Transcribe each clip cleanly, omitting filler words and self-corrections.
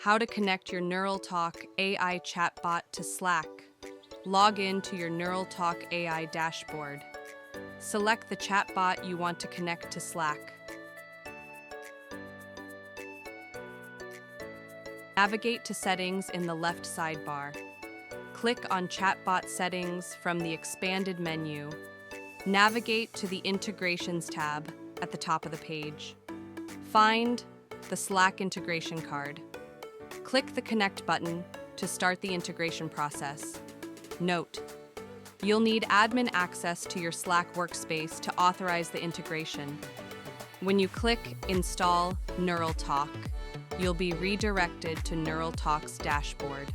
How to connect your NeuralTalk AI chatbot to Slack. Log in to your NeuralTalk AI dashboard. Select the chatbot you want to connect to Slack. Navigate to Settings in the left sidebar. Click on Chatbot Settings from the expanded menu. Navigate to the Integrations tab at the top of the page. Find the Slack integration card. Click the Connect button to start the integration process. Note: you'll need admin access to your Slack workspace to authorize the integration. When you click Install NeuralTalk, you'll be redirected to NeuralTalk's dashboard.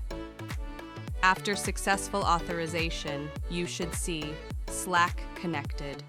After successful authorization, you should see Slack connected.